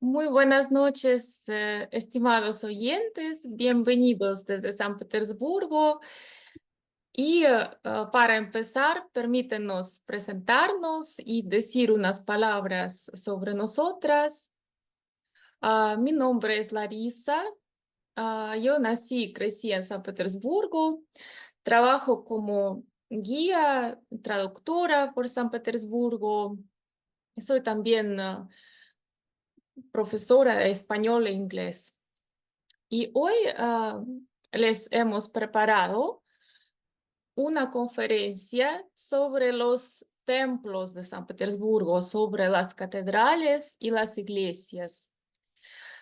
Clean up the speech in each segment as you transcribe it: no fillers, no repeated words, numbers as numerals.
Muy buenas noches, estimados oyentes. Bienvenidos desde San Petersburgo. Para empezar, permítenos presentarnos y decir unas palabras sobre nosotras. Mi nombre es Larisa. Yo nací y crecí en San Petersburgo. Trabajo como guía, traductora por San Petersburgo. Soy también profesora de español e inglés. Y hoy les hemos preparado una conferencia sobre los templos de San Petersburgo, sobre las catedrales y las iglesias.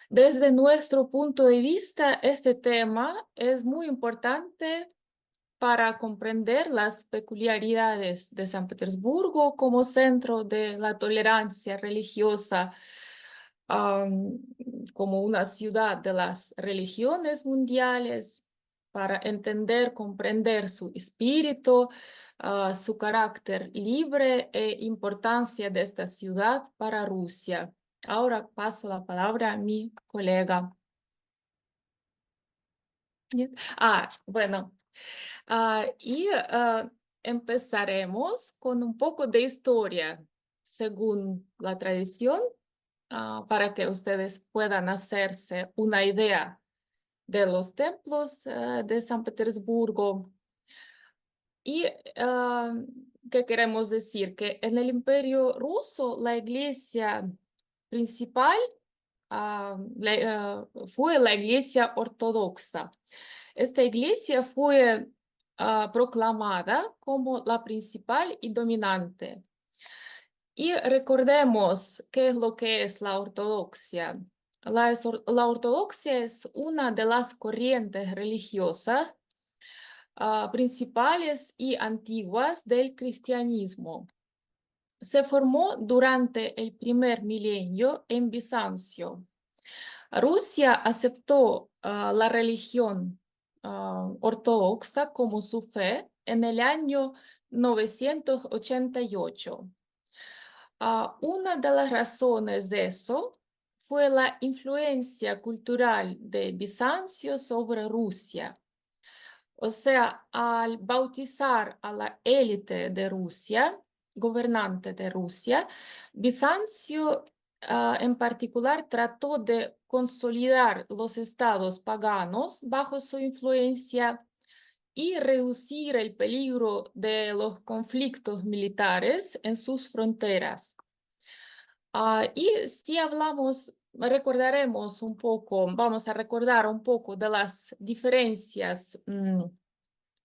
Desde nuestro punto de vista, este tema es muy importante para comprender las peculiaridades de San Petersburgo como centro de la tolerancia religiosa, am, como una ciudad de las religiones mundiales, para entender, comprender su espíritu, su carácter libre e importancia de esta ciudad para Rusia. Ahora paso la palabra a mi colega. Bien. Bueno. Empezaremos con un poco de historia, según la tradición, para que ustedes puedan hacerse una idea de los templos, de San Petersburgo. Y ¿qué queremos decir? Que en el Imperio Ruso la iglesia principal fue la iglesia ortodoxa. Esta iglesia fue proclamada como la principal y dominante. Y recordemos qué es lo que es la ortodoxia. La ortodoxia es una de las corrientes religiosas principales y antiguas del cristianismo. Se formó durante el primer milenio en Bizancio. Rusia aceptó la religión ortodoxa como su fe en el año 988. Una de las razones de eso fue la influencia cultural de Bizancio sobre Rusia. O sea, al bautizar a la élite de Rusia, gobernante de Rusia, Bizancio en particular trató de consolidar los estados paganos bajo su influencia y reducir el peligro de los conflictos militares en sus fronteras. Y si hablamos, recordaremos un poco, vamos a recordar un poco de las diferencias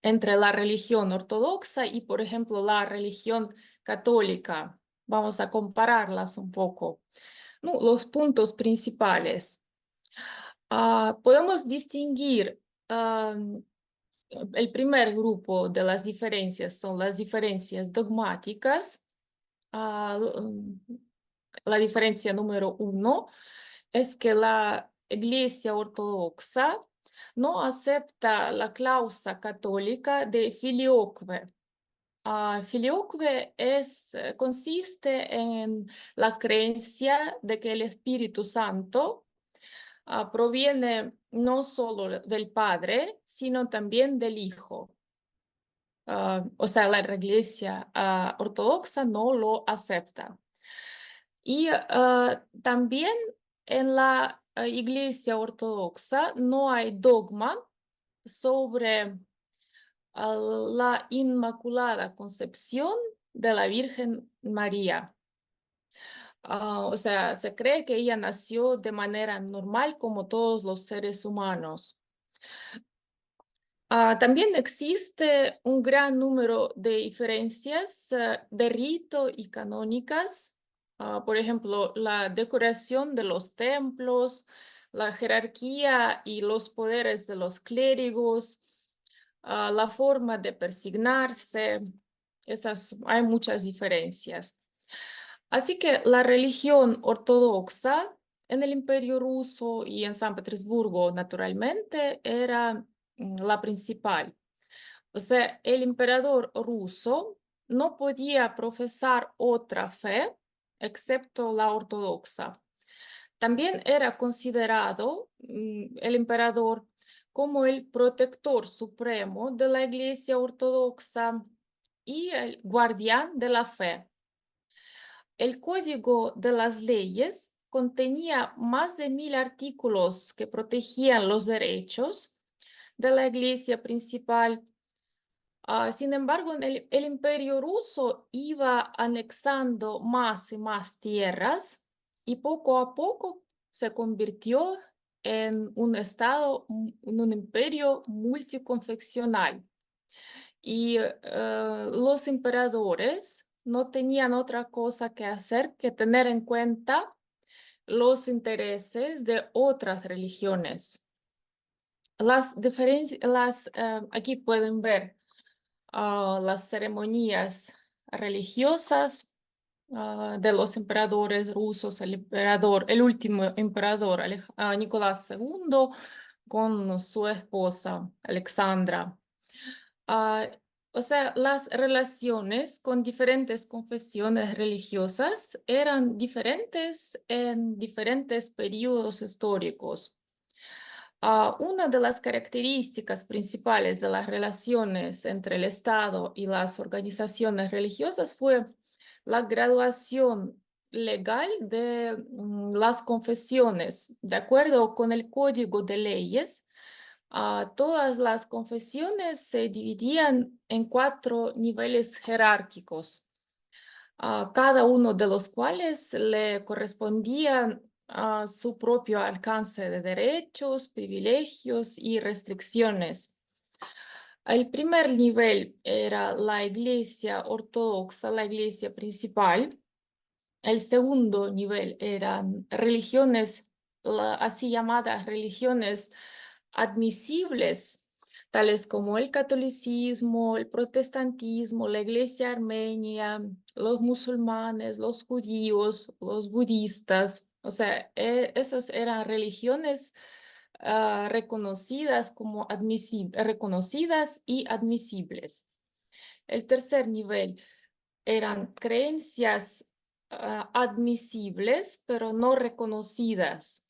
entre la religión ortodoxa y, por ejemplo, la religión católica. Vamos a compararlas un poco. No, los puntos principales. Podemos distinguir el primer grupo de las diferencias son las diferencias dogmáticas. Ah, la diferencia número uno es que la Iglesia Ortodoxa no acepta la cláusula católica de filioque. Filioque consiste en la creencia de que el Espíritu Santo proviene no solo del Padre, sino también del Hijo. O sea, la Iglesia Ortodoxa no lo acepta. Y también en la Iglesia Ortodoxa no hay dogma sobre la Inmaculada Concepción de la Virgen María. O sea, se cree que ella nació de manera normal como todos los seres humanos. También existe un gran número de diferencias de rito y canónicas. Por ejemplo, la decoración de los templos, la jerarquía y los poderes de los clérigos, la forma de persignarse. Hay muchas diferencias. Así que la religión ortodoxa en el Imperio Ruso y en San Petersburgo, naturalmente, era la principal. O sea, el emperador ruso no podía profesar otra fe excepto la ortodoxa. También era considerado el emperador como el protector supremo de la Iglesia Ortodoxa y el guardián de la fe. El Código de las Leyes contenía más de 1000 artículos que protegían los derechos de la Iglesia principal. Sin embargo, el Imperio ruso iba anexando más y más tierras y poco a poco se convirtió en un estado, en un imperio multiconfesional. Y los emperadores no tenían otra cosa que hacer que tener en cuenta los intereses de otras religiones. Aquí pueden ver las ceremonias religiosas de los emperadores rusos, el último emperador, Nicolás II, con su esposa Alexandra. Ah, o sea, las relaciones con diferentes confesiones religiosas eran diferentes en diferentes periodos históricos. Una de las características principales de las relaciones entre el Estado y las organizaciones religiosas fue la graduación legal de las confesiones. De acuerdo con el Código de Leyes, todas las confesiones se dividían en 4 niveles jerárquicos, cada uno de los cuales le correspondía a su propio alcance de derechos, privilegios y restricciones. El primer nivel era la Iglesia Ortodoxa, la Iglesia principal. El segundo nivel eran religiones, así llamadas religiones admisibles, tales como el catolicismo, el protestantismo, la iglesia armenia, los musulmanes, los judíos, los budistas. O sea, esas eran religiones reconocidas y admisibles. El tercer nivel eran creencias admisibles, pero no reconocidas.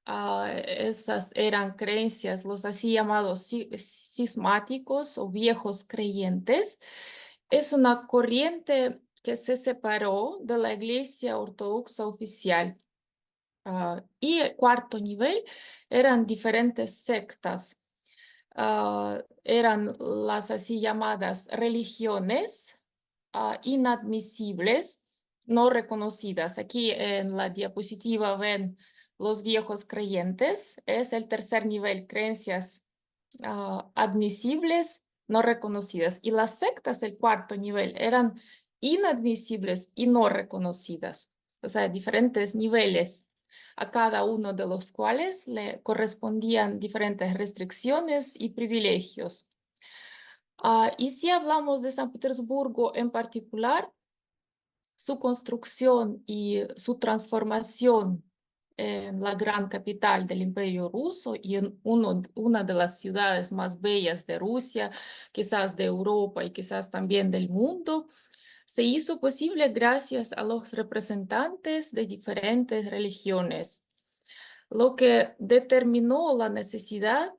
Esas eran creencias, los así llamados cismáticos o viejos creyentes. Es una corriente que se separó de la Iglesia Ortodoxa oficial. Y el cuarto nivel eran diferentes sectas. Eran las así llamadas religiones inadmisibles, no reconocidas. Aquí en la diapositiva ven los viejos creyentes. Es el tercer nivel, creencias admisibles, no reconocidas. Y las sectas, el cuarto nivel, eran inadmisibles y no reconocidas. O sea, diferentes niveles, a cada uno de los cuales le correspondían diferentes restricciones y privilegios. Y si hablamos de San Petersburgo en particular, su construcción y su transformación en la gran capital del Imperio Ruso y en una de las ciudades más bellas de Rusia, quizás de Europa y quizás también del mundo, se hizo posible gracias a los representantes de diferentes religiones, lo que determinó la necesidad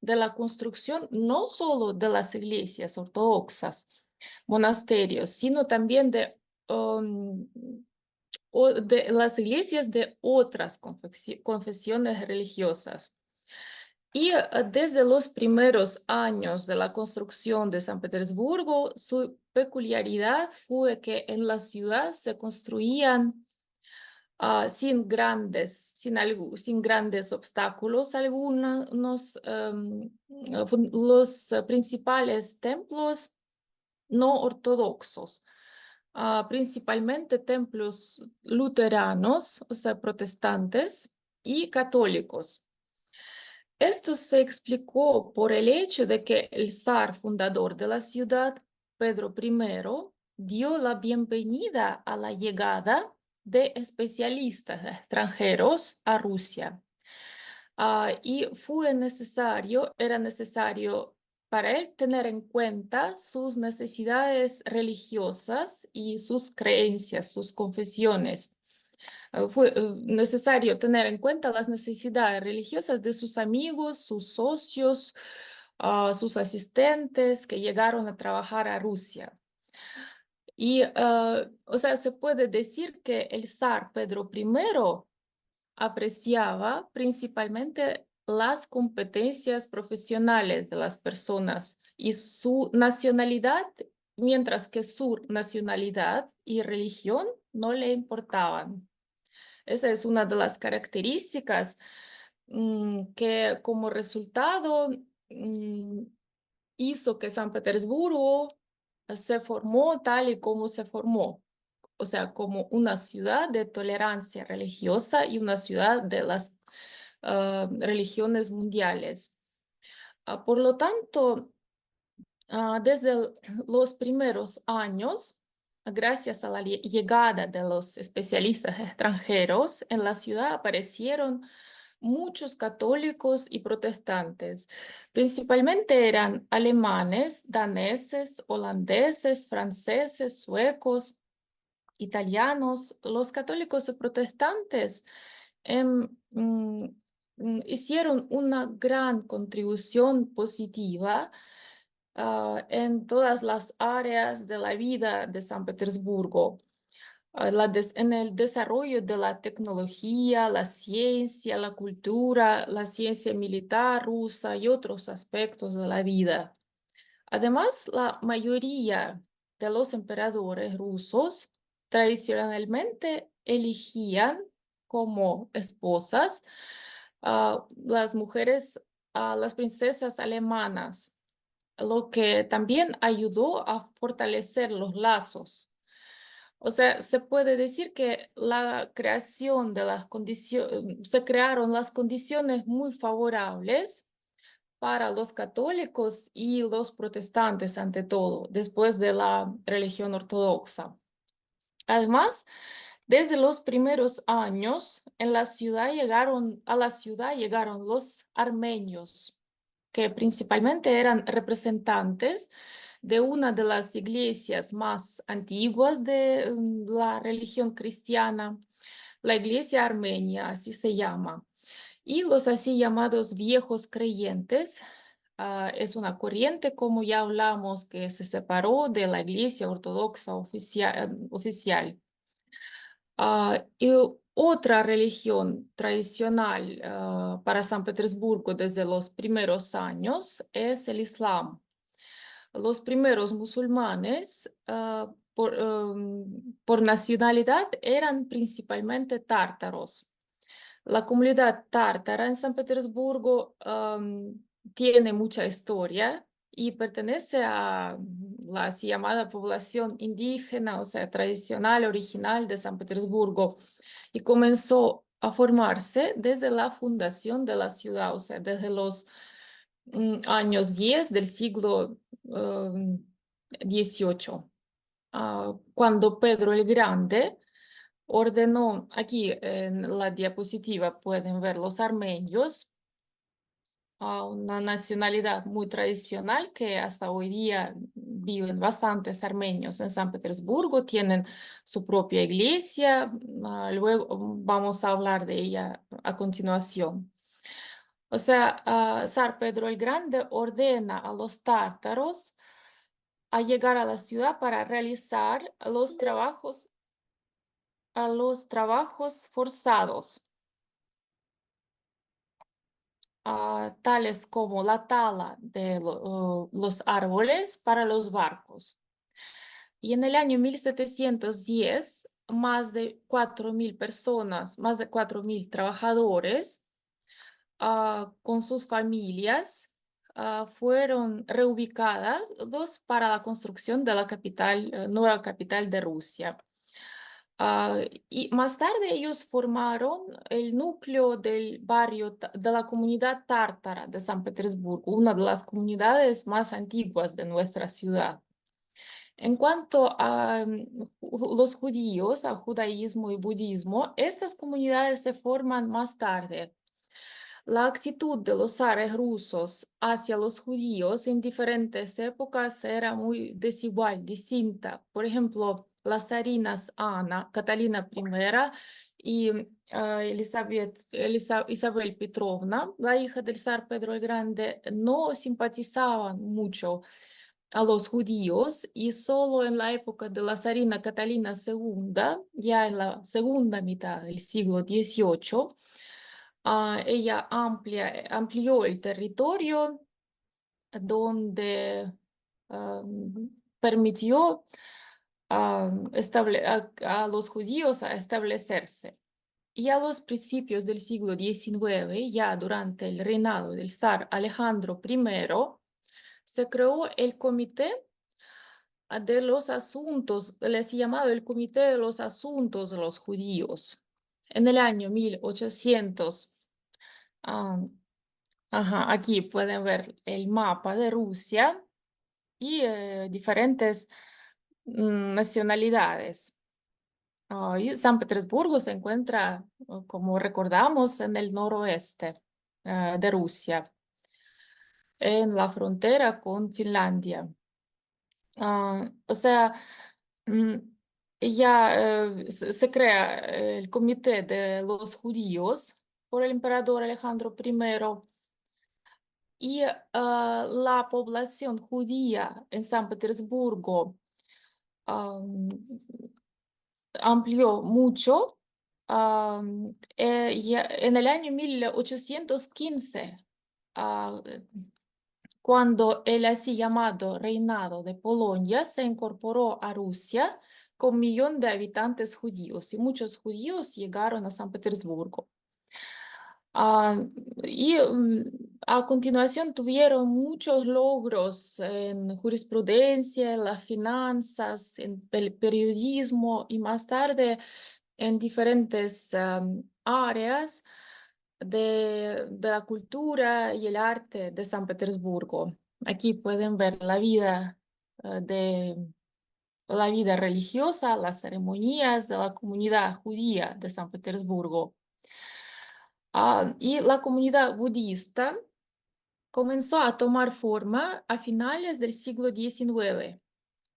de la construcción no solo de las iglesias ortodoxas, monasterios, sino también um, de las iglesias de otras confesiones religiosas. Y desde los primeros años de la construcción de San Petersburgo, su peculiaridad fue que en la ciudad se construían sin grandes obstáculos algunos los principales templos no ortodoxos, principalmente templos luteranos, o sea, protestantes y católicos. Esto se explicó por el hecho de que el zar fundador de la ciudad, Pedro I, dio la bienvenida a la llegada de especialistas extranjeros a Rusia. Y era necesario para él tener en cuenta sus necesidades religiosas y sus creencias, sus confesiones. Fue necesario tener en cuenta las necesidades religiosas de sus amigos, sus socios, sus asistentes que llegaron a trabajar a Rusia. Y, o sea, se puede decir que el zar Pedro I apreciaba principalmente las competencias profesionales de las personas y su nacionalidad, mientras que su nacionalidad y religión no le importaban. Esa es una de las características que como resultado mm, hizo que San Petersburgo se formó tal y como se formó, o sea, como una ciudad de tolerancia religiosa y una ciudad de las religiones mundiales. Por lo tanto, desde los primeros años, gracias a la llegada de los especialistas extranjeros, en la ciudad aparecieron muchos católicos y protestantes. Principalmente eran alemanes, daneses, holandeses, franceses, suecos, italianos. Los católicos y protestantes hicieron una gran contribución positiva en todas las áreas de la vida de San Petersburgo, en el desarrollo de la tecnología, la ciencia, la cultura, la ciencia militar rusa y otros aspectos de la vida. Además, la mayoría de los emperadores rusos tradicionalmente elegían como esposas a las mujeres, a las princesas alemanas, lo que también ayudó a fortalecer los lazos. O sea, se puede decir que la creación de las condiciones, se crearon las condiciones muy favorables para los católicos y los protestantes ante todo, después de la religión ortodoxa. Además, desde los primeros años a la ciudad llegaron los armenios, que principalmente eran representantes de una de las iglesias más antiguas de la religión cristiana, la iglesia armenia, así se llama. Y los así llamados viejos creyentes es una corriente, como ya hablamos, que se separó de la iglesia ortodoxa oficial. Y otra religión tradicional para San Petersburgo desde los primeros años es el Islam. Los primeros musulmanes por nacionalidad eran principalmente tártaros. La comunidad tártara en San Petersburgo tiene mucha historia y pertenece a la así llamada población indígena, o sea, tradicional, original de San Petersburgo, y comenzó a formarse desde la fundación de la ciudad, o sea, desde los años 10 del siglo XVIII, cuando Pedro el Grande ordenó, aquí en la diapositiva pueden ver los armenios, una nacionalidad muy tradicional que hasta hoy día viven bastantes armenios en San Petersburgo, tienen su propia iglesia, luego vamos a hablar de ella a continuación. O sea, Zar Pedro el Grande ordena a los tártaros a llegar a la ciudad para realizar los trabajos forzados, tales como la tala de los árboles para los barcos. Y en el año 1710, más de 4.000 personas, más de 4.000 trabajadores, con sus familias, fueron reubicadas para la construcción de la nueva capital de Rusia. Y más tarde ellos formaron el núcleo del barrio de la comunidad tártara de San Petersburgo, una de las comunidades más antiguas de nuestra ciudad. En cuanto a los judíos, a judaísmo y budismo, estas comunidades se forman más tarde. La actitud de los zares rusos hacia los judíos en diferentes épocas era muy desigual, distinta. Por ejemplo, las zarinas Ana, Catalina I y Isabel Petrovna, la hija del zar Pedro el Grande, no simpatizaban mucho a los judíos y solo en la época de la zarina Catalina II, ya en la segunda mitad del siglo XVIII, ella amplió el territorio donde permitió a los judíos a establecerse. Y a los principios del siglo XIX, ya durante el reinado del zar Alejandro I, se creó el Comité de los Asuntos, les llamado el Comité de los Asuntos de los Judíos. En el año 1800, ah, aquí pueden ver el mapa de Rusia y diferentes nacionalidades. Y San Petersburgo se encuentra, como recordamos, en el noroeste de Rusia, en la frontera con Finlandia. O sea, mm, ya se crea el Comité de los Judíos por el emperador Alejandro I y la población judía en San Petersburgo am, amplió mucho. Ya en el año 1815, ah, cuando el así llamado Reinado de Polonia se incorporó a Rusia con 1 millón de habitantes judíos y muchos judíos llegaron a San Petersburgo. Ah, y a continuación tuvieron muchos logros en jurisprudencia, en las finanzas, en el periodismo y más tarde en diferentes áreas de la cultura y el arte de San Petersburgo. Aquí pueden ver la vida religiosa, las ceremonias de la comunidad judía de San Petersburgo. Y la comunidad budista comenzó a tomar forma a finales del siglo XIX.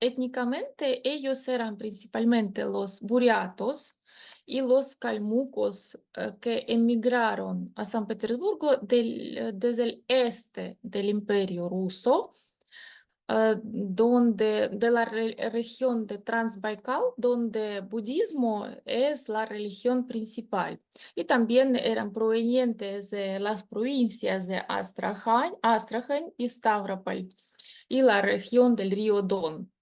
Étnicamente, ellos eran principalmente los buriatos y los calmucos que emigraron a San Petersburgo desde el este del Imperio Ruso, de la región de Transbaikal, donde budismo es la religión principal. Y también eran provenientes de las provincias de Astraján y Stavropol y la región del río Don.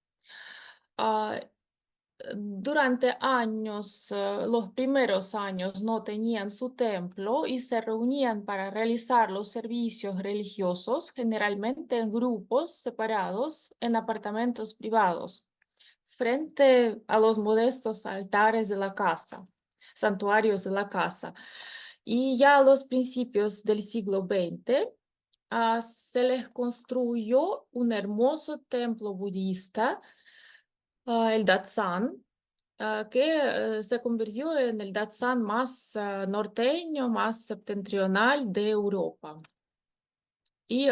Ah, Durante años, los primeros años no tenían su templo y se reunían para realizar los servicios religiosos, generalmente en grupos separados en apartamentos privados, frente a los modestos altares de la casa, santuarios de la casa. Y ya a los principios del siglo XX, se les construyó un hermoso templo budista, el Datsan, que se convirtió en el Datsan más norteño, más septentrional de Europa. Y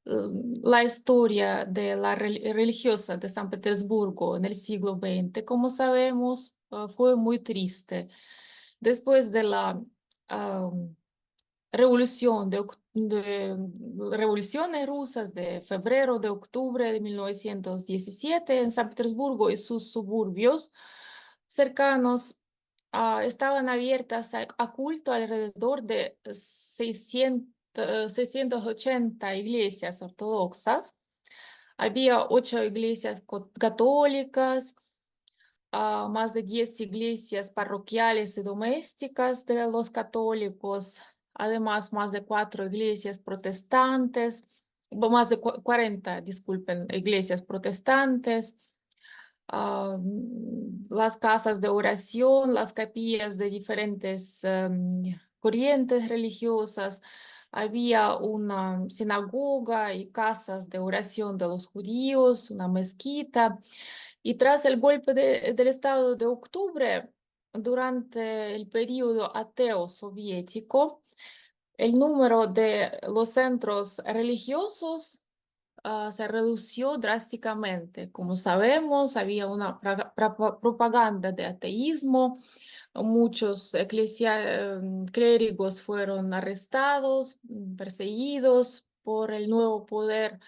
la historia de la religiosa de San Petersburgo en el siglo XX, como sabemos, fue muy triste. Después de la revolución revoluciones rusas de febrero, de octubre de 1917 en San Petersburgo y sus suburbios cercanos estaban abiertas a culto alrededor de 680 iglesias ortodoxas. Había 8 iglesias católicas, más de 10 iglesias parroquiales y domésticas de los católicos, además más de 4 iglesias protestantes, más de 40, disculpen, iglesias protestantes, las casas de oración, las capillas de diferentes corrientes religiosas. Había una sinagoga y casas de oración de los judíos, una mezquita. Y tras el golpe del Estado de octubre, durante el periodo ateo soviético, el número de los centros religiosos se redució drásticamente. Como sabemos, había una propaganda de ateísmo, Muchos clérigos fueron arrestados, perseguidos por el nuevo poder,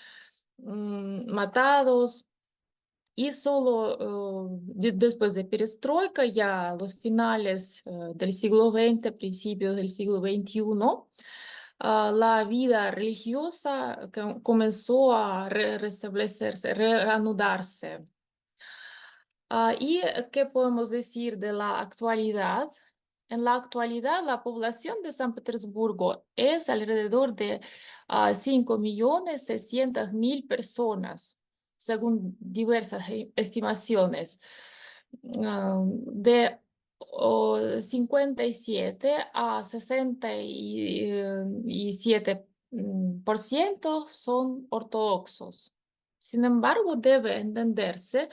matados. Y solo después de Perestroika, ya a los finales del siglo XX, principios del siglo XXI, la vida religiosa comenzó a restablecerse, reanudarse. ¿Y qué podemos decir de la actualidad? En la actualidad, la población de San Petersburgo es alrededor de 5.600.000 personas, según diversas estimaciones. De 57 a 67% son ortodoxos. Sin embargo, debe entenderse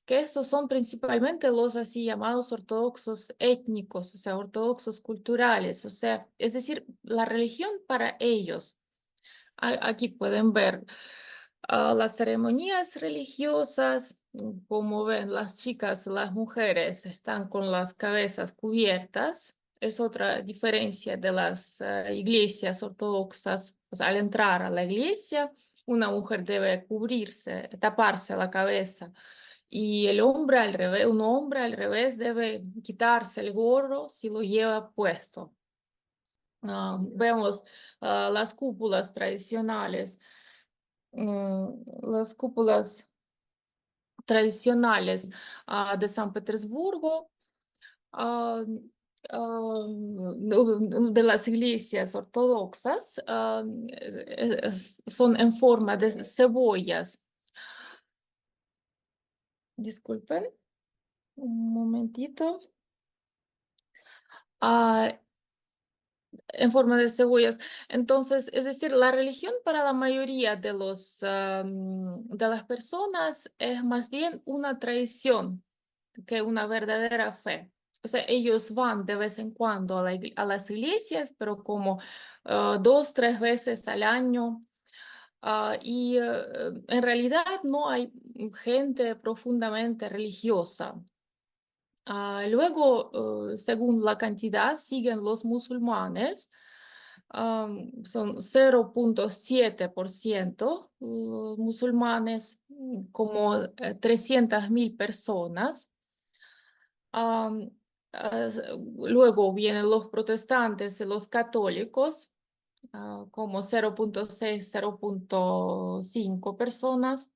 que estos son principalmente los así llamados ortodoxos étnicos, o sea, ortodoxos culturales, o sea, es decir, la religión para ellos. Aquí pueden ver las ceremonias religiosas, como ven las chicas, las mujeres están con las cabezas cubiertas. Es otra diferencia de las iglesias ortodoxas. Pues, al entrar a la iglesia, una mujer debe cubrirse, taparse la cabeza. Y el hombre al revés, un hombre al revés debe quitarse el gorro si lo lleva puesto. Vemos las cúpulas tradicionales, las cúpulas tradicionales de San Petersburgo, ah, de las iglesias ortodoxas, son en forma de cebollas. Disculpen, un momentito. Ah, en forma de cebollas. Entonces, es decir, la religión para la mayoría de de las personas es más bien una tradición que una verdadera fe. O sea, ellos van de vez en cuando a a las iglesias, pero como dos, tres veces al año. Y en realidad no hay gente profundamente religiosa. Luego, según la cantidad, siguen los musulmanes. Son 0.7% los musulmanes, como 300.000 personas. Am, Luego vienen los protestantes y los católicos, como 0.6, 0.5 personas,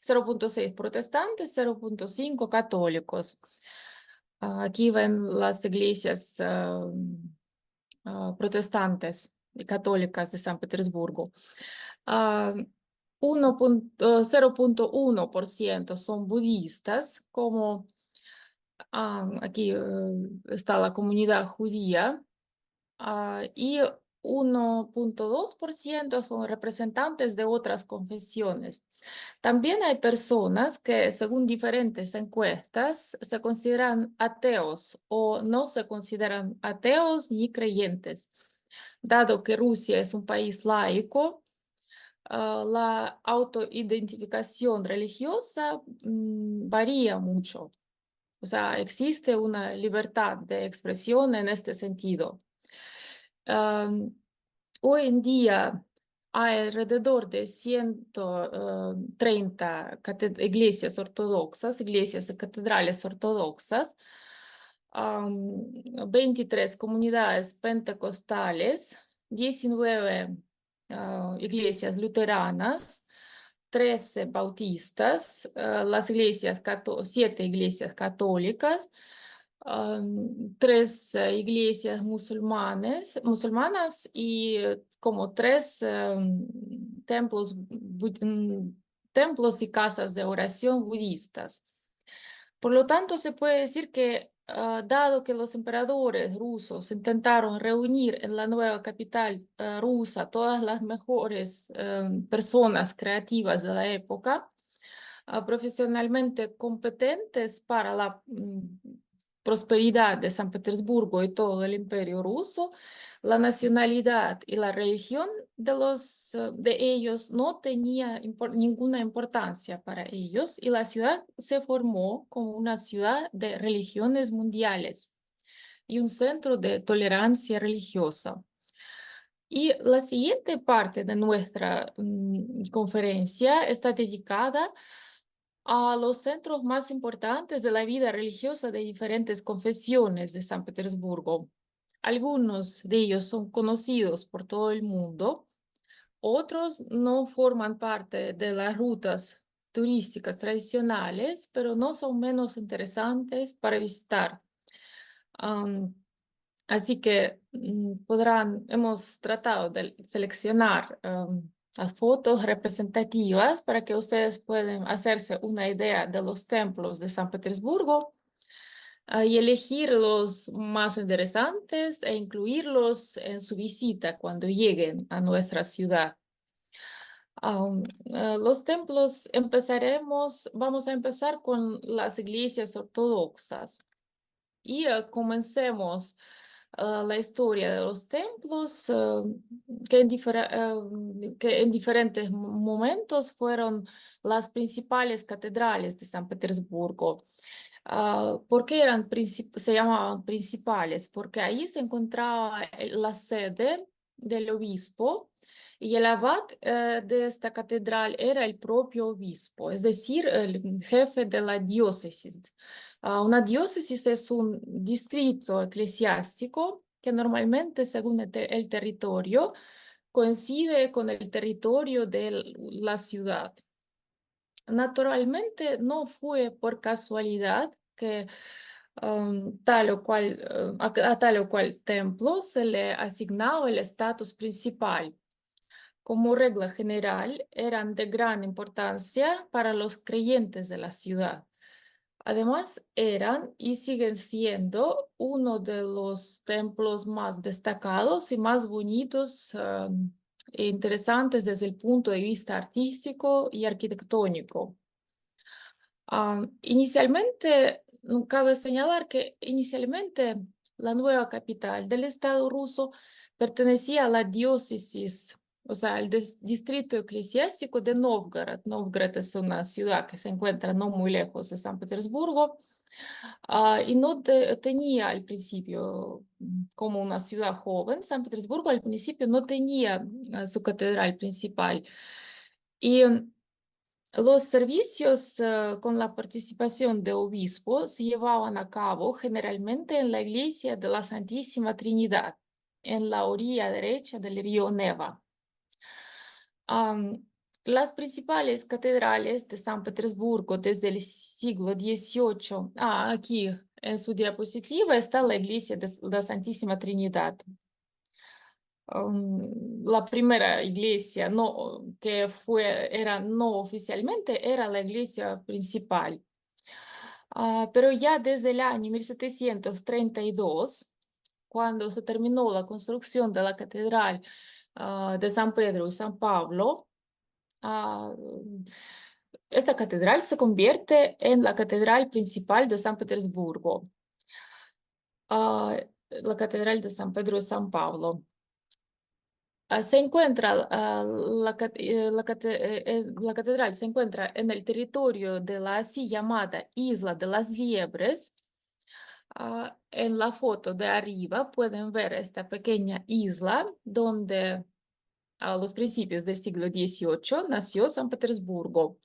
0.6 protestantes, 0.5 católicos. Aquí ven las iglesias protestantes y católicas de San Petersburgo. Ah, 0.1% son budistas, como aquí está la comunidad judía, y 1.2% son representantes de otras confesiones. También hay personas que, según diferentes encuestas, se consideran ateos o no se consideran ateos ni creyentes. Dado que Rusia es un país laico, la autoidentificación religiosa varía mucho. O sea, existe una libertad de expresión en este sentido. Am, Hoy en día hay alrededor de 130 iglesias ortodoxas, iglesias y catedrales ortodoxas, 23 comunidades pentecostales, 19 iglesias luteranas, 13 bautistas, las iglesias, 7 iglesias católicas, tres iglesias musulmanas y como tres templos, templos y casas de oración budistas. Por lo tanto, se puede decir que, dado que los emperadores rusos intentaron reunir en la nueva capital rusa todas las mejores personas creativas de la época, profesionalmente competentes para la prosperidad de San Petersburgo y todo el imperio ruso, la nacionalidad y la religión de ellos no tenía ninguna importancia para ellos y la ciudad se formó como una ciudad de religiones mundiales. y un centro de tolerancia religiosa. Y la siguiente parte de nuestra conferencia está dedicada a los centros más importantes de la vida religiosa de diferentes confesiones de San Petersburgo. Algunos de ellos son conocidos por todo el mundo, otros no forman parte de las rutas turísticas tradicionales, pero no son menos interesantes para visitar. Am, Así que hemos tratado de seleccionar las fotos representativas para que ustedes puedan hacerse una idea de los templos de San Petersburgo y elegir los más interesantes e incluirlos en su visita cuando lleguen a nuestra ciudad. Los templos vamos a empezar con las iglesias ortodoxas. Y comencemos la historia de los templos que en diferentes momentos fueron las principales catedrales de San Petersburgo. ¿Por qué se llamaban principales? Porque ahí se encontraba la sede del obispo y el abad de esta catedral era el propio obispo, es decir, el jefe de la diócesis. Una diócesis es un distrito eclesiástico que normalmente, según el territorio, coincide con el territorio de la ciudad. Naturalmente, no fue por casualidad que a tal o cual templo se le asignaba el estatus principal. Como regla general, eran de gran importancia para los creyentes de la ciudad. Además, eran y siguen siendo uno de los templos más destacados y más bonitos e interesantes desde el punto de vista artístico y arquitectónico. Inicialmente, cabe señalar que inicialmente la nueva capital del Estado ruso pertenecía a la diócesis, o sea, al distrito eclesiástico de Novgorod. Novgorod es una ciudad que se encuentra no muy lejos de San Petersburgo, y no tenía al principio, como una ciudad joven, San Petersburgo al principio no tenía su catedral principal. Y los servicios con la participación de obispos se llevaban a cabo generalmente en la iglesia de la Santísima Trinidad, en la orilla derecha del río Neva. Am, las principales catedrales de San Petersburgo desde el siglo XVIII, aquí en su diapositiva está la iglesia de la Santísima Trinidad. La primera iglesia era no oficialmente, era la iglesia principal. Pero ya desde el año 1732, cuando se terminó la construcción de la catedral de San Pedro y San Pablo, ah, esta catedral se convierte en la catedral principal de San Petersburgo, la catedral de San Pedro y San Pablo. Se encuentra, la catedral se encuentra en el territorio de la así llamada Isla de las Liebres. En la foto de arriba pueden ver esta pequeña isla donde a los principios del siglo XVIII nació San Petersburgo.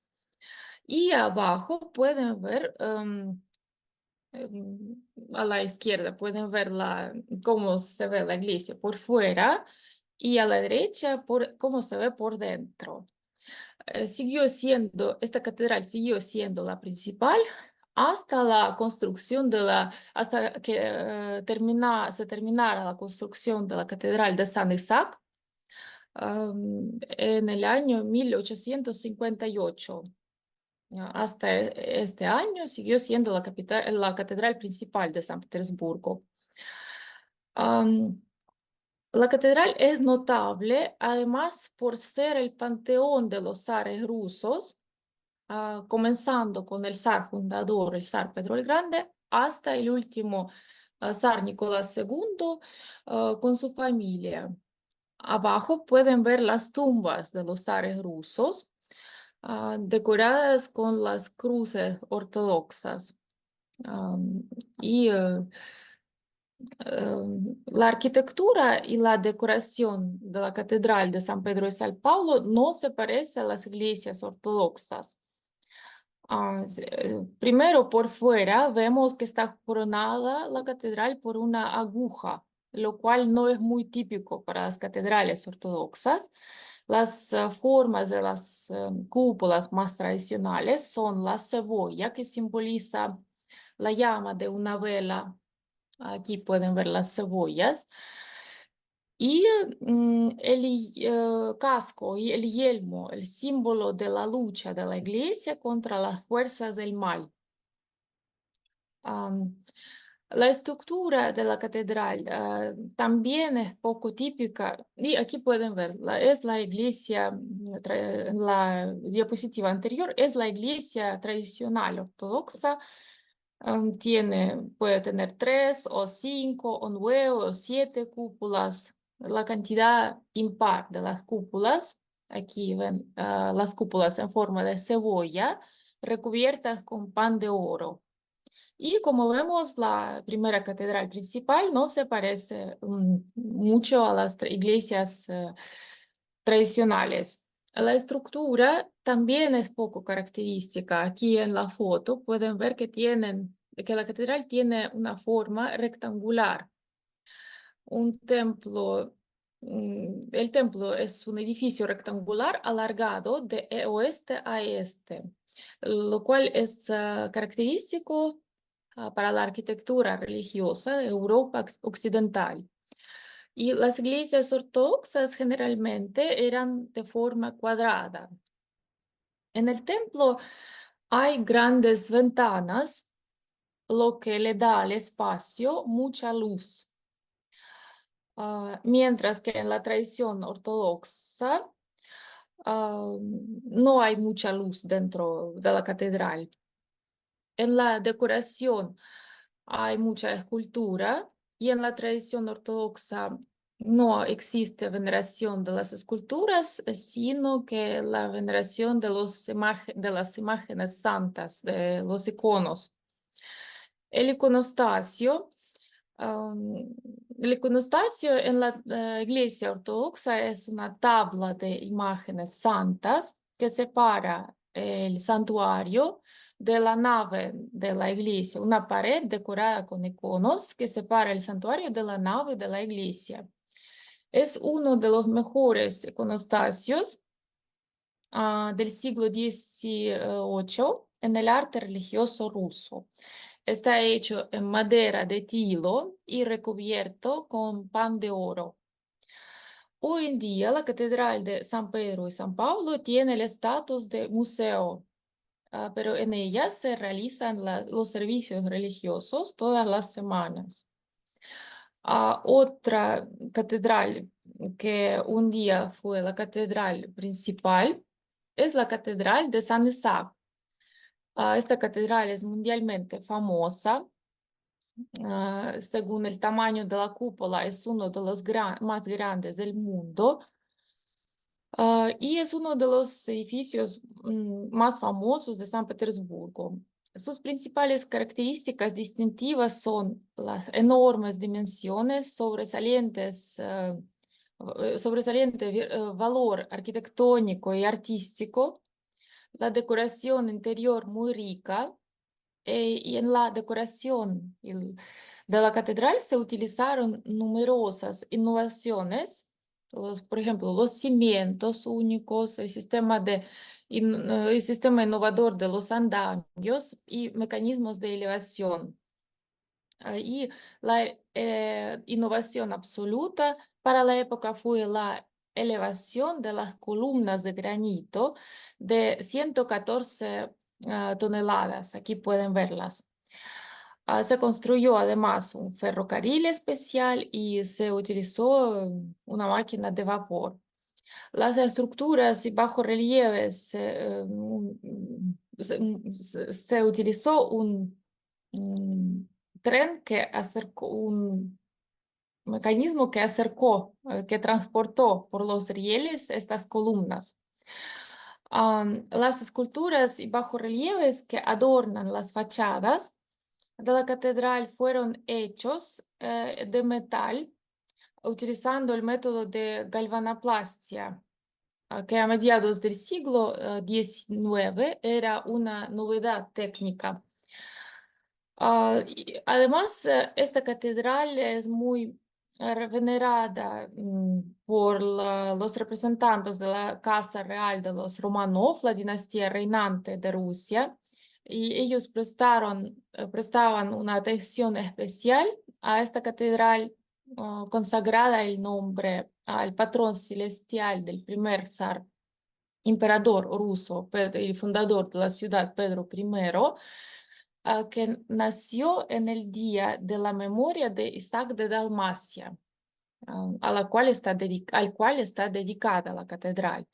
Y abajo pueden ver, a la izquierda, pueden ver cómo se ve la iglesia por fuera y a la derecha cómo se ve por dentro. Esta catedral siguió siendo la principal hasta la construcción hasta que se terminara la construcción de la catedral de San Isaac en el año 1858. Hasta este año siguió siendo la catedral principal de San Petersburgo. La catedral es notable además por ser el panteón de los zares rusos, comenzando con el zar fundador, el zar Pedro el Grande, hasta el último zar Nicolás II con su familia. Abajo pueden ver las tumbas de los zares rusos, decoradas con las cruces ortodoxas. Y La arquitectura y la decoración de la Catedral de San Pedro y San Pablo no se parece a las iglesias ortodoxas. Primero, por fuera, vemos que está coronada la catedral por una aguja, lo cual no es muy típico para las catedrales ortodoxas. Las formas de las cúpulas más tradicionales son la cebolla, que simboliza la llama de una vela. Aquí pueden ver las cebollas. Y el casco y el yelmo, el símbolo de la lucha de la iglesia contra las fuerzas del mal. Am, la estructura de la catedral también es poco típica. Y aquí pueden ver, es la iglesia, en la diapositiva anterior, es la iglesia tradicional ortodoxa. Puede tener 3 o 5 o 9 o 7 cúpulas, la cantidad impar de las cúpulas. Aquí ven las cúpulas en forma de cebolla recubiertas con pan de oro. Y como vemos, la primera catedral principal no se parece mucho a las iglesias tradicionales. La estructura también es poco característica. Aquí en la foto pueden ver que la catedral tiene una forma rectangular. Un templo, el templo es un edificio rectangular alargado de oeste a este, lo cual es característico para la arquitectura religiosa de Europa occidental. Y las iglesias ortodoxas generalmente eran de forma cuadrada. En el templo hay grandes ventanas, lo que le da al espacio mucha luz. Mientras que en la tradición ortodoxa no hay mucha luz dentro de la catedral. En la decoración hay mucha escultura y en la tradición ortodoxa no existe veneración de las esculturas, sino que la veneración de de las imágenes santas, de los iconos. El iconostasio, um, el iconostasio en la iglesia ortodoxa es una tabla de imágenes santas que separa el santuario de la nave de la iglesia, una pared decorada con iconos que separa el santuario de la nave de la iglesia. Es uno de los mejores iconostasios del siglo XVIII en el arte religioso ruso. Está hecho en madera de tilo y recubierto con pan de oro. Hoy en día, la Catedral de San Pedro y San Pablo tiene el estatus de museo, pero en ella se realizan los servicios religiosos todas las semanas. Otra catedral que un día fue la catedral principal es la Catedral de San Isaac. Esta catedral es mundialmente famosa. Según el tamaño de la cúpula, es uno de los más grandes del mundo. Y es uno de los edificios más famosos de San Petersburgo. Sus principales características distintivas son las enormes dimensiones, sobresaliente valor arquitectónico y artístico, la decoración interior muy rica, y en la decoración de la catedral se utilizaron numerosas innovaciones, por ejemplo, los cimientos únicos, el sistema innovador de los andamios y mecanismos de elevación. Y la innovación absoluta para la época fue la elevación de las columnas de granito de 114 toneladas. Aquí pueden verlas. Se construyó además un ferrocarril especial y se utilizó una máquina de vapor. Las estructuras y bajorrelieves, se utilizó un tren que acercó, un mecanismo que acercó, que transportó por los rieles estas columnas. Las esculturas y bajorrelieves que adornan las fachadas de la catedral fueron hechos de metal utilizando el método de galvanoplastia, que a mediados del siglo XIX era una novedad técnica. Además, esta catedral es muy venerada por los representantes de la Casa Real de los Romanov, la dinastía reinante de Rusia, y ellos prestaban una atención especial a esta catedral, consagrada el nombre al patrón celestial del primer zar emperador ruso, el fundador de la ciudad, Pedro I, que nació en el día de la memoria de Isaac de Dalmacia, al cual está dedicada la catedral.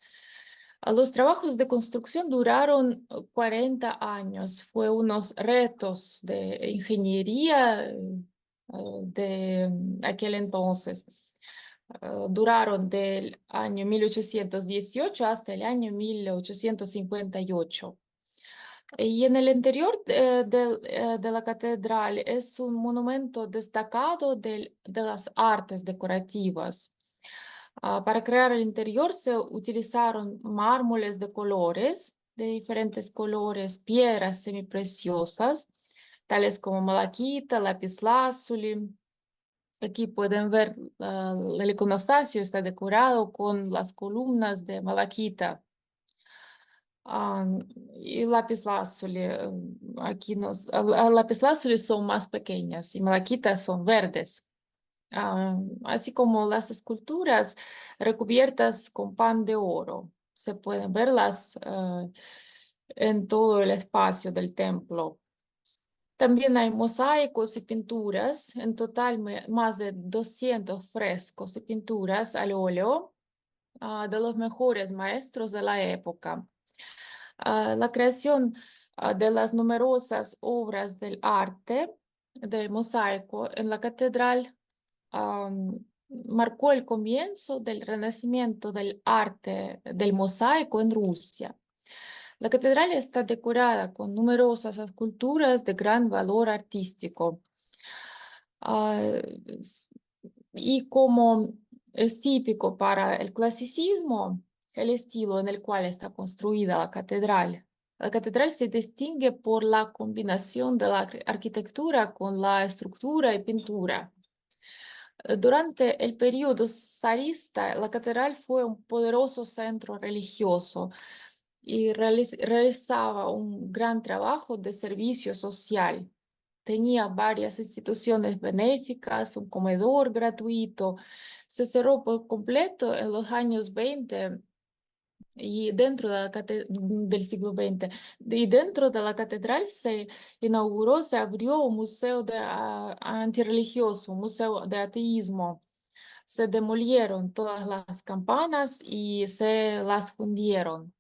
Los trabajos de construcción duraron 40 años. Fue unos retos de ingeniería de aquel entonces. Duraron del año 1818 hasta el año 1858. Y en el interior de la catedral es un monumento destacado de las artes decorativas. Para crear el interior se utilizaron mármoles de colores, de diferentes colores, piedras semipreciosas, tales como malaquita, lapislázuli. Aquí pueden ver el iconostasio está decorado con las columnas de malaquita. Ah, y lapislázuli, aquí lapislázuli son más pequeñas y malaquitas son verdes. Así como las esculturas recubiertas con pan de oro. Se pueden verlas en todo el espacio del templo. También hay mosaicos y pinturas, en total más de 200 frescos y pinturas al óleo de los mejores maestros de la época. La creación de las numerosas obras del arte del mosaico en la catedral marcó el comienzo del renacimiento del arte del mosaico en Rusia. La catedral está decorada con numerosas esculturas de gran valor artístico. Ah, y como es típico para el clasicismo, el estilo en el cual está construida la catedral se distingue por la combinación de la arquitectura con la estructura y pintura. Durante el periodo zarista, la catedral fue un poderoso centro religioso y realizaba un gran trabajo de servicio social. Tenía varias instituciones benéficas, un comedor gratuito. Se cerró por completo en los años 20 y dentro de del siglo XX. Y dentro de la catedral se abrió un museo antirreligioso, un museo de ateísmo. Se demolieron todas las campanas y se las fundieron.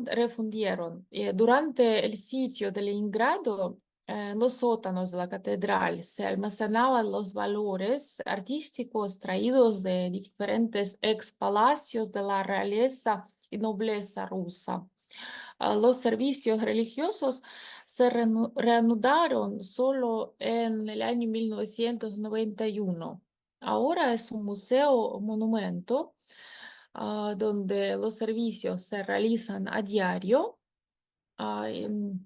Refundieron. Durante el sitio de Leningrado, en los sótanos de la catedral se almacenaban los valores artísticos traídos de diferentes ex palacios de la realeza y nobleza rusa. Los servicios religiosos se reanudaron solo en el año 1991. Ahora es un museo monumento donde los servicios se realizan a diario. ah, em,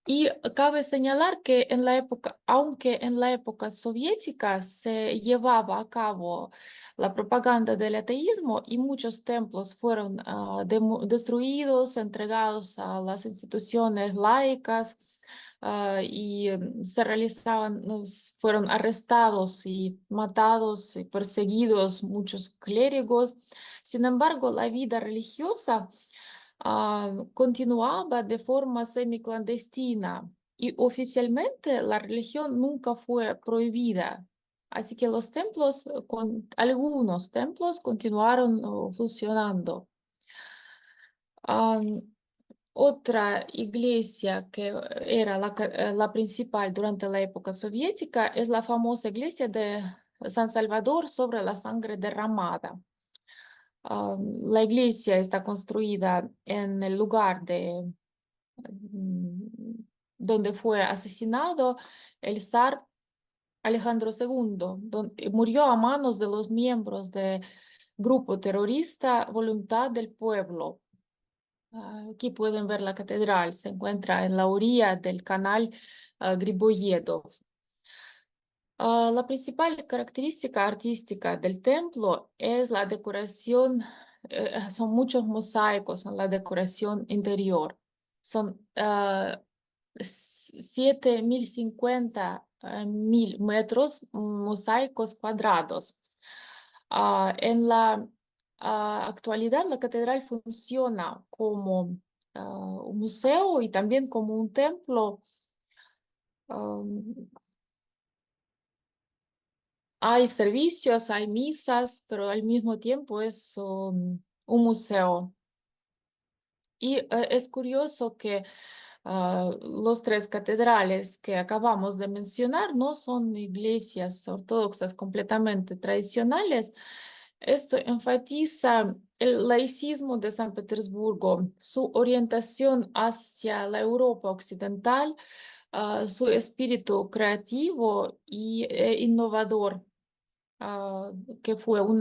y cabe señalar que aunque en la época soviética se llevaba a cabo la propaganda del ateísmo y muchos templos fueron destruidos, entregados a las instituciones laicas se realizaban, fueron arrestados y matados y perseguidos muchos clérigos. Sin embargo, la vida religiosa continuaba de forma semiclandestina y oficialmente la religión nunca fue prohibida. Así que algunos templos continuaron funcionando. Am, Otra iglesia que era la principal durante la época soviética es la famosa iglesia de San Salvador sobre la sangre derramada. La iglesia está construida en el lugar donde fue asesinado el zar Alejandro II, murió a manos de los miembros del grupo terrorista Voluntad del Pueblo. Aquí pueden ver la catedral, se encuentra en la orilla del canal Griboyedov. La principal característica artística del templo es la decoración, son muchos mosaicos en la decoración interior. Son 7.050 mil metros mosaicos cuadrados. En la actualidad, la catedral funciona como un museo y también como un templo. um, Hay servicios, hay misas, pero al mismo tiempo es un museo. Y es curioso que los tres catedrales que acabamos de mencionar no son iglesias ortodoxas completamente tradicionales. Esto enfatiza el laicismo de San Petersburgo, su orientación hacia la Europa occidental, su espíritu creativo e innovador, ah, que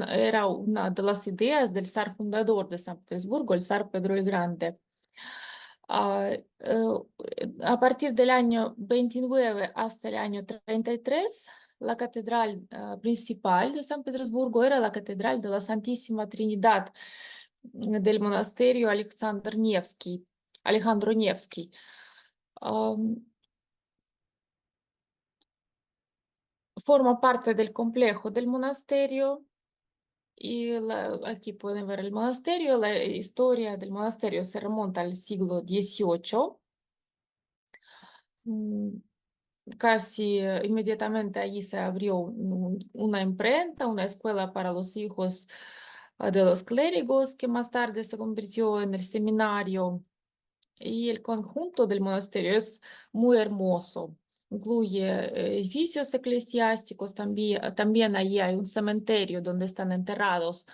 era una de las ideas del zar fundador de San Petersburgo, el zar Pedro el Grande. Ah, a partir del año 29 hasta el año 33, la catedral principal de San Petersburgo era la catedral de la Santísima Trinidad del monasterio Alejandro Nevsky. Forma parte del complejo del monasterio y aquí pueden ver el monasterio. La historia del monasterio se remonta al siglo XVIII. Mm, Casi inmediatamente allí se abrió una imprenta, una escuela para los hijos de los clérigos, que más tarde se convirtió en el seminario. Y el conjunto del monasterio es muy hermoso. Incluye edificios eclesiásticos, también allí hay un cementerio donde están enterradas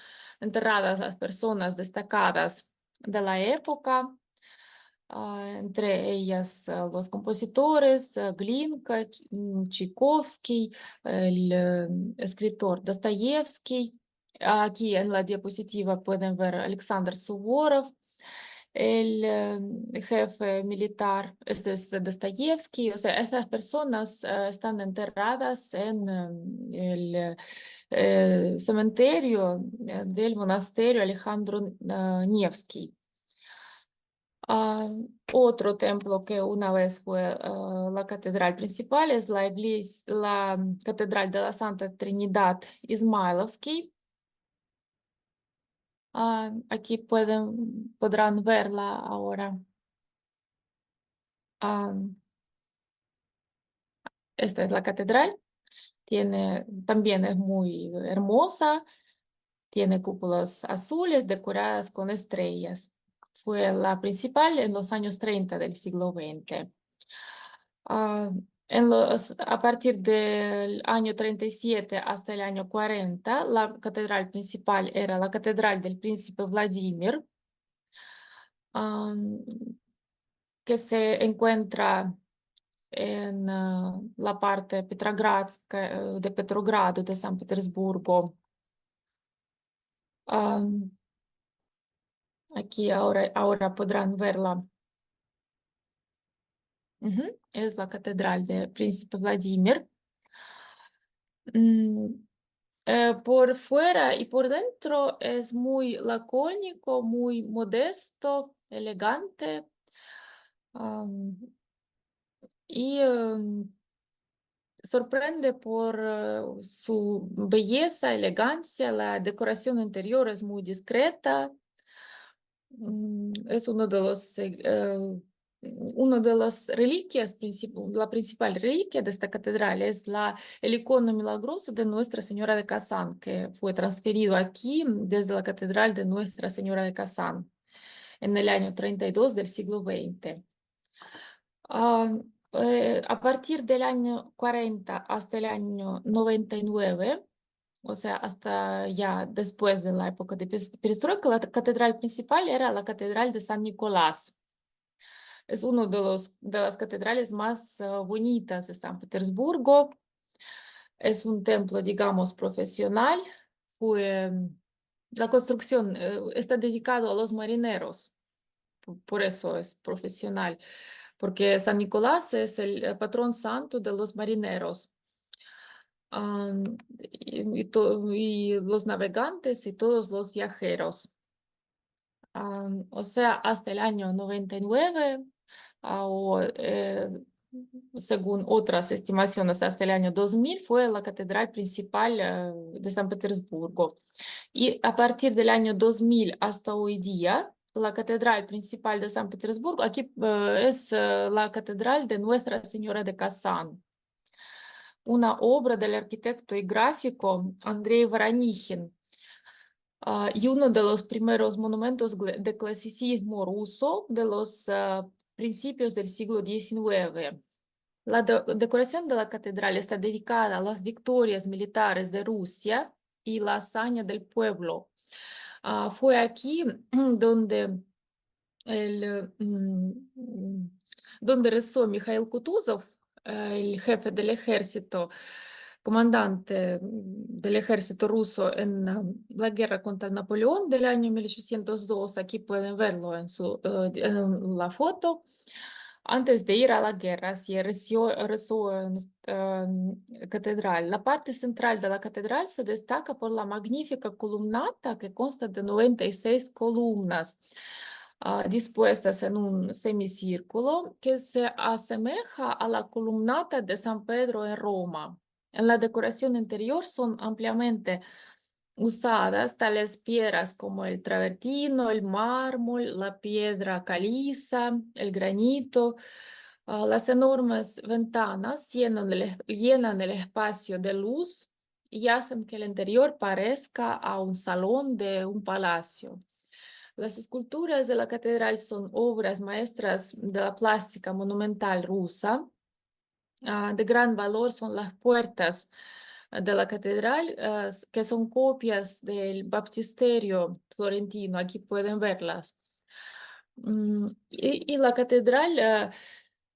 las personas destacadas de la época, entre ellas los compositores Glinka, Tchaikovsky, el escritor Dostoyevsky. Aquí en la diapositiva pueden ver Alexander Suvorov, el jefe militar, este es Dostoyevsky. O sea, estas personas están enterradas en el cementerio del monasterio Alejandro Nevsky. Ah, Otro templo que una vez fue la catedral principal es la Catedral de la Santa Trinidad Ismailovsky. Aquí podrán verla ahora. Ah, Esta es la catedral. También es muy hermosa. Tiene cúpulas azules decoradas con estrellas. Fue la principal en los años 30 del siglo XX. Ah, a partir del año 37 hasta el año 40, la catedral principal era la Catedral del Príncipe Vladimir, ah, que se encuentra en la parte de Petrogrado de San Petersburgo. Ah, Aquí ahora podrán verla. Ujú. Es la Catedral del Príncipe Vladimir. Mm, por fuera y por dentro es muy lacónico, muy modesto, elegante. am, y sorprende por su belleza, elegancia. La decoración interior es muy discreta. Es uno de las reliquias, la principal reliquia de esta catedral es el icono milagroso de Nuestra Señora de Kazán, que fue transferido aquí desde la catedral de Nuestra Señora de Kazán en el año 32 del siglo XX. Ah, a partir del año 40 hasta el año 99, o sea, hasta ya después de la época de perestroika, la catedral principal era la Catedral de San Nicolás. Es uno de las catedrales más bonitas de San Petersburgo. Es un templo, digamos, profesional. Fue, la construcción está dedicado a los marineros, por eso es profesional, porque San Nicolás es el patrón santo de los marineros. Y los navegantes y todos los viajeros. O sea, hasta el año 99, o según otras estimaciones, hasta el año 2000 fue la catedral principal de San Petersburgo. Y a partir del año 2000 hasta hoy día, la catedral principal de San Petersburgo, aquí es la catedral de Nuestra Señora de Kazán, una obra del arquitecto y gráfico Andrei Voronichin, y uno de los primeros monumentos de clasicismo ruso de los principios del siglo XIX. La decoración de la catedral está dedicada a las victorias militares de Rusia y la hazaña del pueblo. Fue aquí donde donde rezó Mikhail Kutuzov, el jefe del ejército, comandante del ejército ruso en la guerra contra Napoleón del año 1802. Aquí pueden verlo en la foto. Antes de ir a la guerra, sí, rezó en esta catedral. La parte central de la catedral se destaca por la magnífica columnata que consta de 96 columnas dispuestas en un semicírculo que se asemeja a la columnata de San Pedro en Roma. En la decoración interior son ampliamente usadas tales piedras como el travertino, el mármol, la piedra caliza, el granito. Las enormes ventanas llenan el espacio de luz y hacen que el interior parezca a un salón de un palacio. Las esculturas de la catedral son obras maestras de la plástica monumental rusa. De gran valor son las puertas de la catedral, que son copias del baptisterio florentino. Aquí pueden verlas. Y la catedral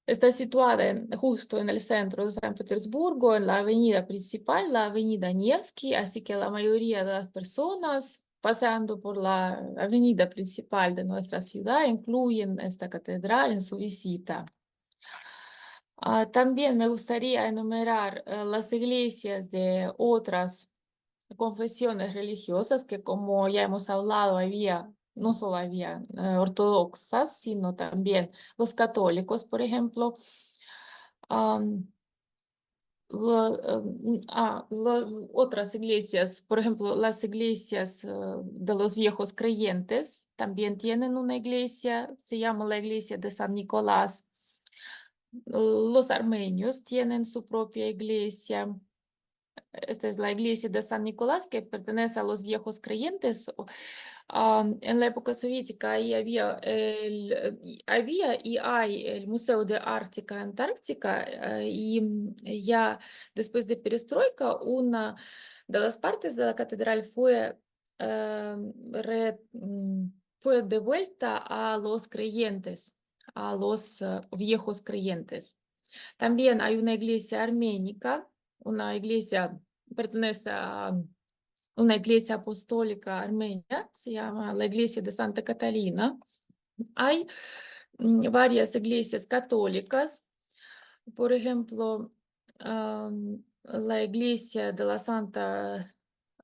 está situada justo en el centro de San Petersburgo, en la avenida principal, la avenida Nevsky, así que la mayoría de las personas pasando por la avenida principal de nuestra ciudad incluyen esta catedral en su visita. También me gustaría enumerar las iglesias de otras confesiones religiosas que, como ya hemos hablado, no solo había ortodoxas, sino también los católicos, por ejemplo. Am, Otras iglesias, por ejemplo, las iglesias de los viejos creyentes, también tienen una iglesia, se llama la iglesia de San Nicolás. Los armenios tienen su propia iglesia. Esta es la iglesia de San Nicolás, que pertenece a los viejos creyentes. En la época soviética ahí había y hay el Museo de Ártica Antártica, y ya después de Perestroika, una de las partes de la catedral eh, fue devuelta a los creyentes, a los viejos creyentes. También hay una iglesia arménica, una iglesia, pertenece a una iglesia apostólica armenia, se llama la iglesia de Santa Catalina. Hay varias iglesias católicas, por ejemplo, la iglesia de la Santa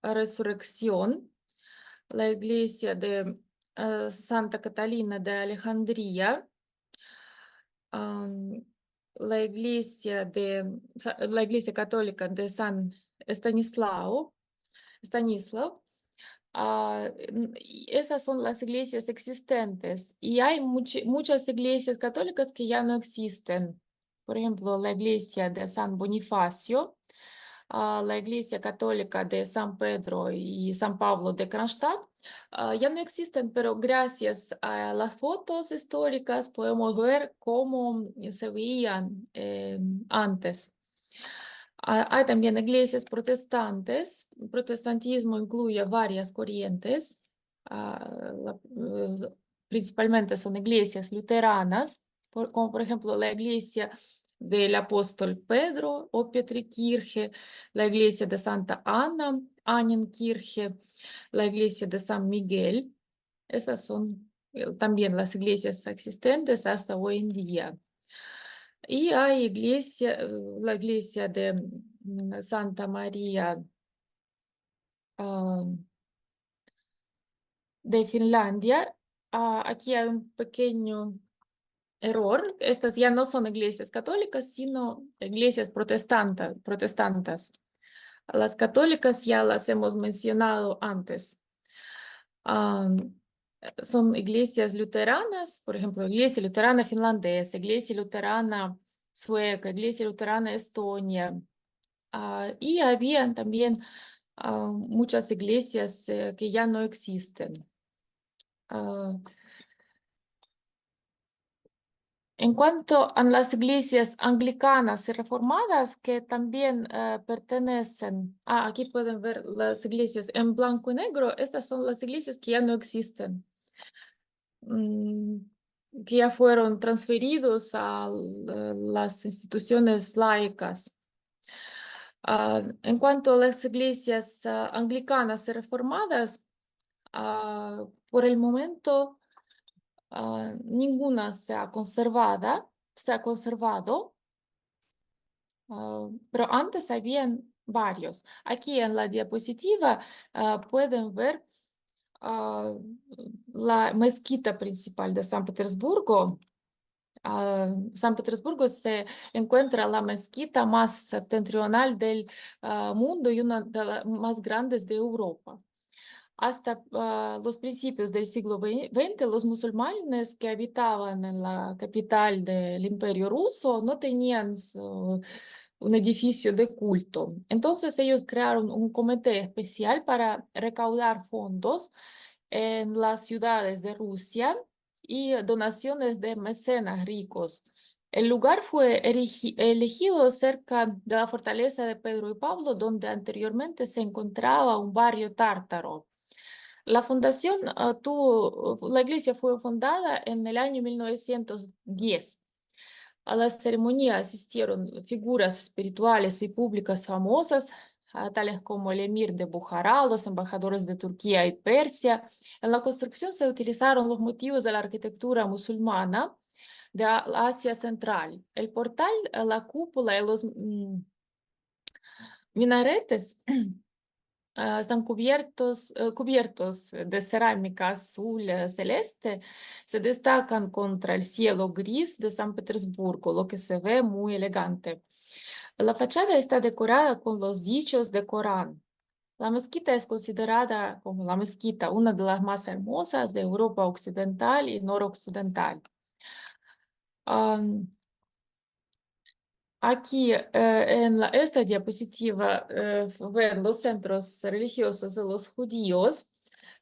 Resurrección, la iglesia de Santa Catalina de Alejandría, am, la iglesia católica de San Stanislav. Y esas son las iglesias existentes y hay muchas iglesias católicas que ya no existen. Por ejemplo, la iglesia de San Bonifacio, la iglesia católica de San Pedro y San Pablo de Kronstadt, ya no existen, pero gracias a las fotos históricas podemos ver cómo se veían antes. Hay también iglesias protestantes. El protestantismo incluye varias corrientes. Principalmente son iglesias luteranas. como por ejemplo la iglesia del apóstol Pedro o Petrikirche, la iglesia de Santa Ana, Annenkirche, la iglesia de San Miguel. Esas son también las iglesias existentes hasta hoy en día. Y hay la iglesia de Santa María ah, de Finlandia. Aquí hay un pequeño error. Estas ya no son iglesias católicas, sino iglesias protestantes. Las católicas ya las hemos mencionado antes. Am, Son iglesias luteranas, por ejemplo, iglesia luterana finlandesa, iglesia luterana sueca, iglesia luterana estonia. Y habían también muchas iglesias que ya no existen. Ah, En cuanto a las iglesias anglicanas y reformadas que también pertenecen, aquí pueden ver las iglesias en blanco y negro, estas son las iglesias que ya no existen, mm, que ya fueron transferidos a las instituciones laicas. En cuanto a las iglesias anglicanas y reformadas, por el momento ninguna se ha conservado, pero antes habían varios. Aquí en la diapositiva pueden ver ah, la mezquita principal de San Petersburgo. San Petersburgo se encuentra la mezquita más septentrional del mundo y una de las más grandes de Europa. Hasta los principios del siglo XX, los musulmanes que habitaban en la capital del Imperio Ruso no tenían un edificio de culto. Entonces ellos crearon un comité especial para recaudar fondos en las ciudades de Rusia y donaciones de mecenas ricos. El lugar fue elegido cerca de la fortaleza de Pedro y Pablo, donde anteriormente se encontraba un barrio tártaro. La iglesia fue fundada en el año 1910. A la ceremonia asistieron figuras espirituales y públicas famosas, tales como el emir de Bujará, los embajadores de Turquía y Persia. En la construcción se utilizaron los motivos de la arquitectura musulmana de Asia Central. El portal, la cúpula y los minaretes están cubiertos de cerámica azul celeste, se destacan contra el cielo gris de San Petersburgo, lo que se ve muy elegante. La fachada está decorada con los dichos de Corán. La mezquita es considerada como la mezquita, una de las más hermosas de Europa occidental y noroccidental. Aquí en esta diapositiva ven los centros religiosos de los judíos.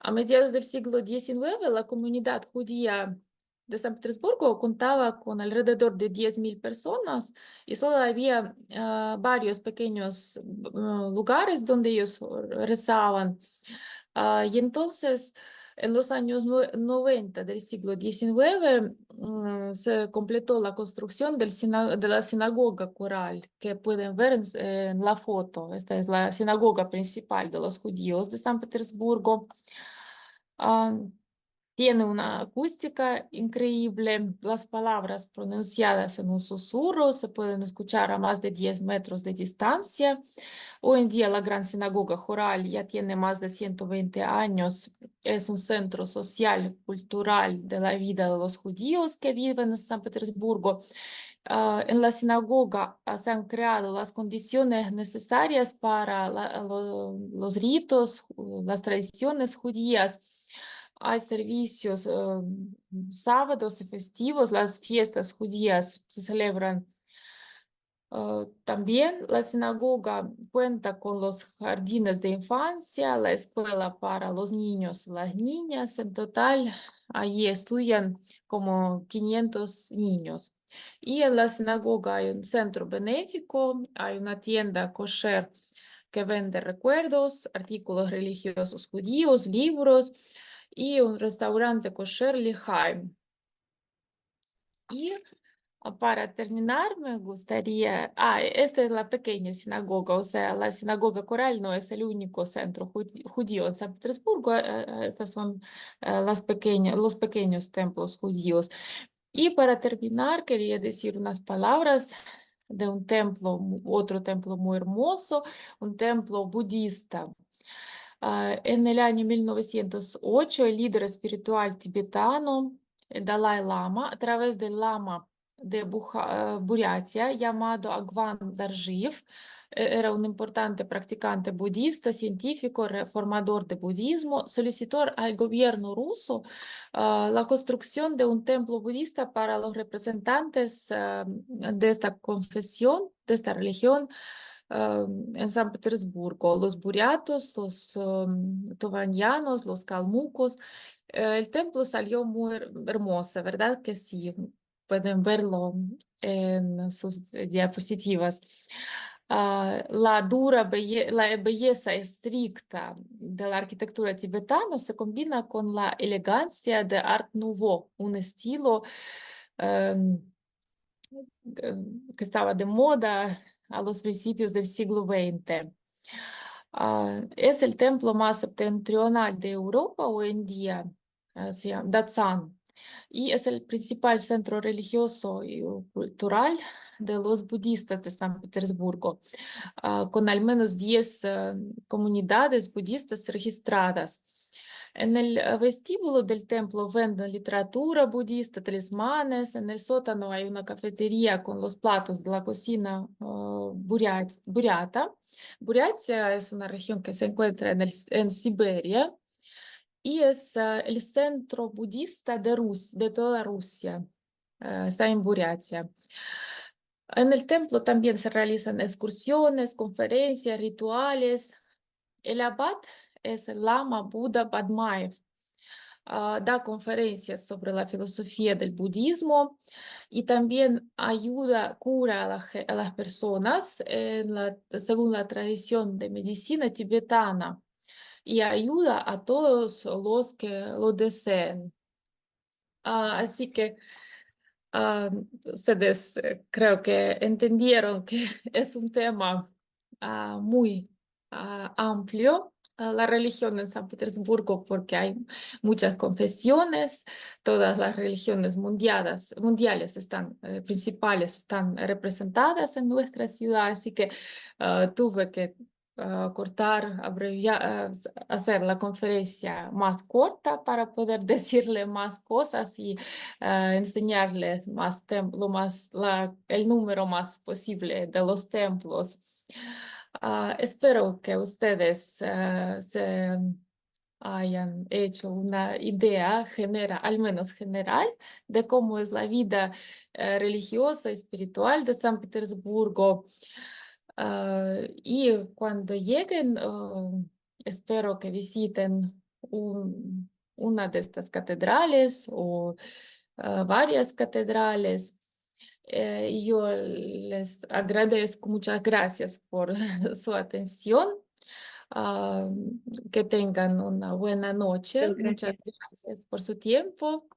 A mediados del siglo XIX, la comunidad judía de San Petersburgo contaba con alrededor de 10.000 personas y solo había varios pequeños lugares donde ellos rezaban. Y entonces, en los años 90 del siglo XIX, se completó la construcción de la sinagoga coral que pueden ver en la foto. Esta es la sinagoga principal de los judíos de San Petersburgo. Ah, Tiene una acústica increíble. Las palabras pronunciadas en un susurro se pueden escuchar a más de 10 metros de distancia. Hoy en día la Gran Sinagoga Joral ya tiene más de 120 años. Es un centro social, cultural de la vida de los judíos que viven en San Petersburgo. En la sinagoga se han creado las condiciones necesarias para los ritos, las tradiciones judías. Hay servicios sábados y festivos, las fiestas judías se celebran. También la sinagoga cuenta con los jardines de infancia, la escuela para los niños y las niñas. En total, allí estudian como 500 niños. Y en la sinagoga hay un centro benéfico, hay una tienda kosher que vende recuerdos, artículos religiosos judíos, libros y un restaurante kosher Lihaim. Y Para terminar, me gustaría, esta es la pequeña sinagoga, o sea, la sinagoga coral no es el único centro judío en San Petersburgo, estas son los pequeños templos judíos. Y para terminar, quería decir unas palabras de un templo, otro templo muy hermoso, un templo budista. En el año 1908, el líder espiritual tibetano, el Dalai Lama, a través del Lama de Buriatia, llamado Agvan Darjiv, era un importante practicante budista, científico, reformador de budismo, solicitó al gobierno ruso la construcción de un templo budista para los representantes de esta confesión, de esta religión, en San Petersburgo, los buriatos, los tuvanianos, los calmucos. El templo salió muy hermoso, ¿verdad? Que sí, pueden verlo en sus diapositivas. La belleza estricta de la arquitectura tibetana se combina con la elegancia de Art Nouveau, un estilo em, que estaba de moda a los principios del siglo XX. Es el templo más septentrional de Europa hoy en día, se llama Datsan, y es el principal centro religioso y cultural de los budistas de San Petersburgo, con al menos 10 comunidades budistas registradas. En el vestíbulo del templo venden literatura budista, talismanes. En el sótano hay una cafetería con los platos de la cocina buriata. Buriatia es una región que se encuentra en Siberia y es el centro budista de toda Rusia. Está en Buriatia. En el templo también se realizan excursiones, conferencias, rituales. El abad es el Lama Buda Badmaev. Da conferencias sobre la filosofía del budismo y también cura a las personas según la tradición de medicina tibetana y ayuda a todos los que lo deseen. Así que Ah, ustedes creo que entendieron que es un tema muy amplio, la religión en San Petersburgo, porque hay muchas confesiones, todas las religiones mundiales están, principales están representadas en nuestra ciudad, así que tuve que cortar, abreviar, hacer la conferencia más corta para poder decirle más cosas y enseñarles el número más posible de los templos. Espero que ustedes se hayan hecho una idea general, al menos general, de cómo es la vida religiosa y espiritual de San Petersburgo. Y cuando lleguen, espero que visiten una de estas catedrales o varias catedrales. Yo les agradezco, muchas gracias por su atención. Ah, que tengan una buena noche. Muchas Muchas gracias. gracias por su tiempo.